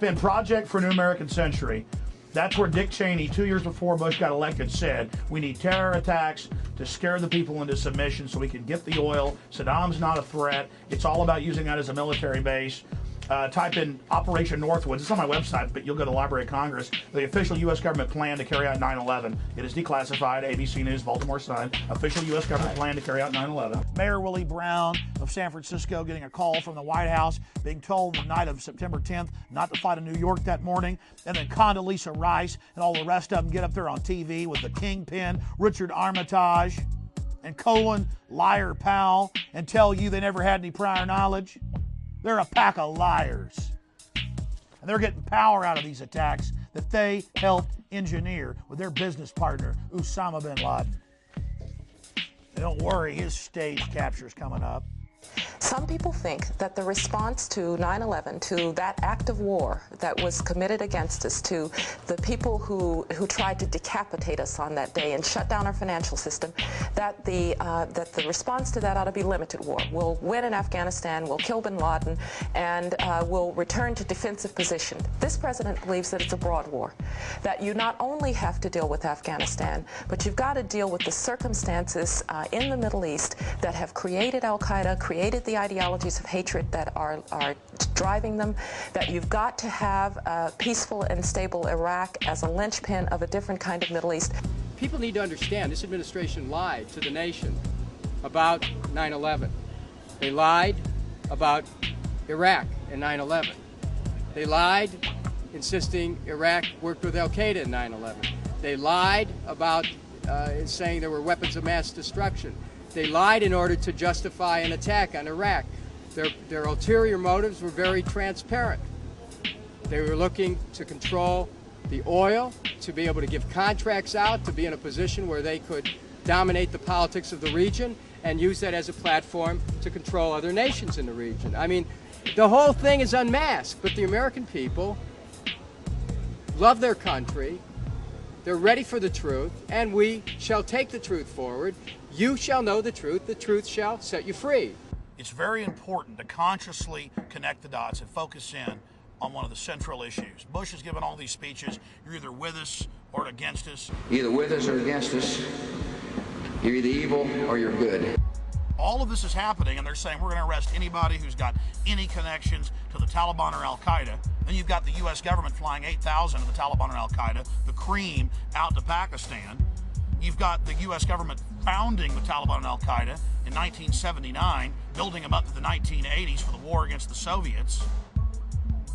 In Project for a New American Century, that's where Dick Cheney, 2 years before Bush got elected, said we need terror attacks to scare the people into submission so we can get the oil. Saddam's not a threat. It's all about using that as a military base. Type in Operation Northwoods. It's on my website, but you'll go to the Library of Congress. The official U.S. government plan to carry out 9/11. It is declassified. ABC News, Baltimore Sun. Official U.S. government plan to carry out 9/11. Mayor Willie Brown of San Francisco getting a call from the White House, being told the night of September 10th not to fly to New York that morning. And then Condoleezza Rice and all the rest of them get up there on TV with the kingpin, Richard Armitage, and Colin Liar Powell, and tell you they never had any prior knowledge. They're a pack of liars. And they're getting power out of these attacks that they helped engineer with their business partner, Osama bin Laden. And don't worry, his stage capture is coming up. Some people think that the response to 9/11, to that act of war that was committed against us, to the people who tried to decapitate us on that day and shut down our financial system, that the response to that ought to be limited war. We'll win in Afghanistan, we'll kill bin Laden, and we'll return to defensive position. This president believes that it's a broad war, that you not only have to deal with Afghanistan, but you've got to deal with the circumstances in the Middle East that have created al-Qaeda, created the ideologies of hatred that are driving them, that you've got to have a peaceful and stable Iraq as a linchpin of a different kind of Middle East. People need to understand this administration lied to the nation about 9/11. They lied about Iraq in 9/11. They lied insisting Iraq worked with al-Qaeda in 9/11. They lied about saying there were weapons of mass destruction. They lied in order to justify an attack on Iraq. Their ulterior motives were very transparent. They were looking to control the oil, to be able to give contracts out, to be in a position where they could dominate the politics of the region and use that as a platform to control other nations in the region. I mean, the whole thing is unmasked, but the American people love their country. They're ready for the truth, and we shall take the truth forward. You shall know the truth shall set you free. It's very important to consciously connect the dots and focus in on one of the central issues. Bush has given all these speeches. You're either with us or against us. Either with us or against us. You're either evil or you're good. All of this is happening, and they're saying we're going to arrest anybody who's got any connections to the Taliban or al-Qaeda. Then you've got the U.S. government flying 8,000 of the Taliban or al-Qaeda, the cream, out to Pakistan. You've got the U.S. government founding the Taliban and al-Qaeda in 1979, building them up to the 1980s for the war against the Soviets.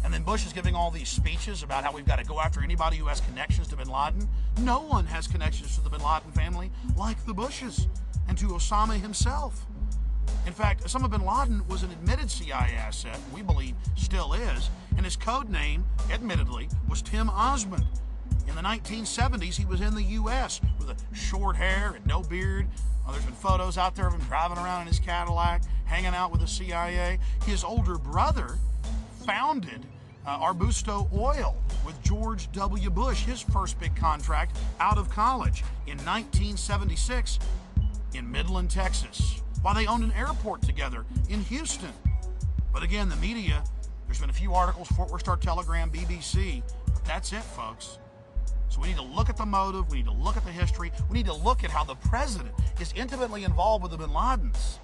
And then Bush is giving all these speeches about how we've got to go after anybody who has connections to bin Laden. No one has connections to the bin Laden family like the Bushes and to Osama himself. In fact, Osama bin Laden was an admitted CIA asset, we believe still is, and his code name, admittedly, was Tim Osmond. In the 1970s, he was in the U.S. with a short hair and no beard. There's been photos out there of him driving around in his Cadillac, hanging out with the CIA. His older brother founded Arbusto Oil with George W. Bush, his first big contract out of college in 1976 in Midland, Texas, while they owned an airport together in Houston. But again, the media, there's been a few articles, Fort Worth Star-Telegram, BBC, but that's it, folks. So we need to look at the motive, we need to look at the history, we need to look at how the president is intimately involved with the bin Ladens.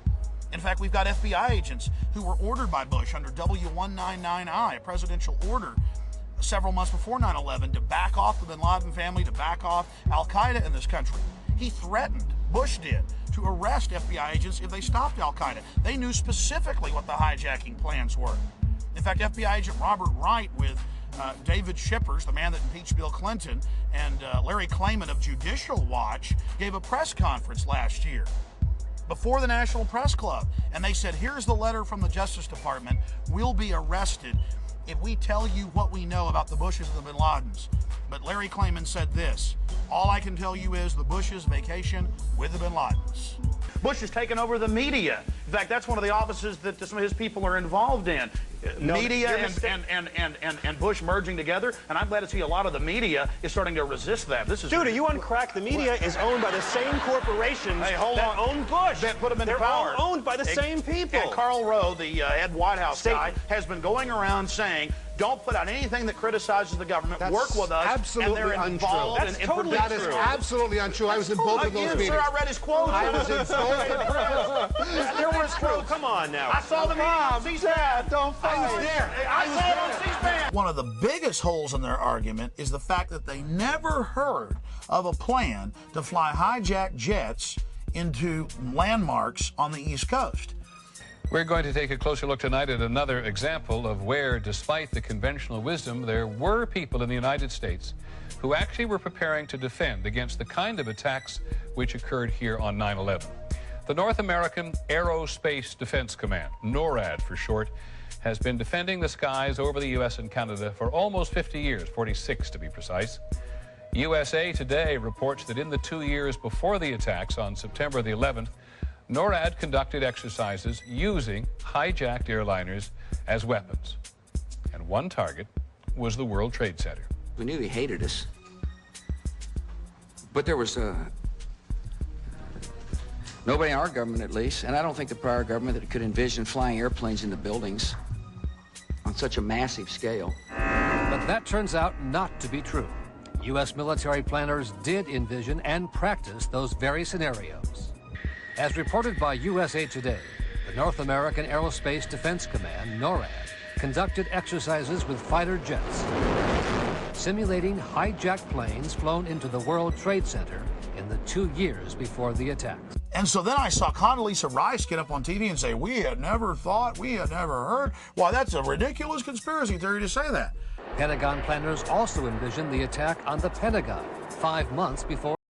In fact, we've got FBI agents who were ordered by Bush under W199I, a presidential order several months before 9/11, to back off the bin Laden family, to back off al-Qaeda in this country. He threatened, Bush did, to arrest FBI agents if they stopped al-Qaeda. They knew specifically what the hijacking plans were. In fact, FBI agent Robert Wright with David Shippers, the man that impeached Bill Clinton, and Larry Klayman of Judicial Watch gave a press conference last year before the National Press Club. And they said, here's the letter from the Justice Department. We'll be arrested if we tell you what we know about the Bushes and the bin Ladens. But Larry Klayman said this, all I can tell you is the Bushes vacation with the bin Ladens. Bush has taken over the media. In fact, that's one of the offices that some of his people are involved in. Media and Bush merging together, and I'm glad to see a lot of the media is starting to resist that. This is Dude, are you on crack? The media is owned by the same corporations that own Bush. That put him into They're power. all owned by the same people. And Karl Rove, the head White House guy, has been going around saying, don't put out anything that criticizes the government. Work with us. Absolutely and they're involved That's totally That is absolutely untrue. I was in both of those meetings. Sir, I read his quotes. I was in both of them. There was quote. Come on now. I saw the meeting on C-SPAN. Don't fight. I was there. I saw it on C-SPAN. One of the biggest holes in their argument is the fact that they never heard of a plan to fly hijacked jets into landmarks on the East Coast. We're going to take a closer look tonight at another example of where, despite the conventional wisdom, there were people in the United States who actually were preparing to defend against the kind of attacks which occurred here on 9/11. The North American Aerospace Defense Command, NORAD for short, has been defending the skies over the U.S. and Canada for almost 50 years, 46 to be precise. USA Today reports that in the 2 years before the attacks on September the 11th, NORAD conducted exercises using hijacked airliners as weapons. And one target was the World Trade Center. We knew he hated us. But there was nobody in our government, at least, and I don't think the prior government that could envision flying airplanes into buildings on such a massive scale. But that turns out not to be true. U.S. military planners did envision and practice those very scenarios. As reported by USA Today, the North American Aerospace Defense Command, NORAD, conducted exercises with fighter jets, simulating hijacked planes flown into the World Trade Center in the 2 years before the attacks. And so then I saw Condoleezza Rice get up on TV and say, we had never thought, we had never heard. Why, that's a ridiculous conspiracy theory to say that. Pentagon planners also envisioned the attack on the Pentagon 5 months before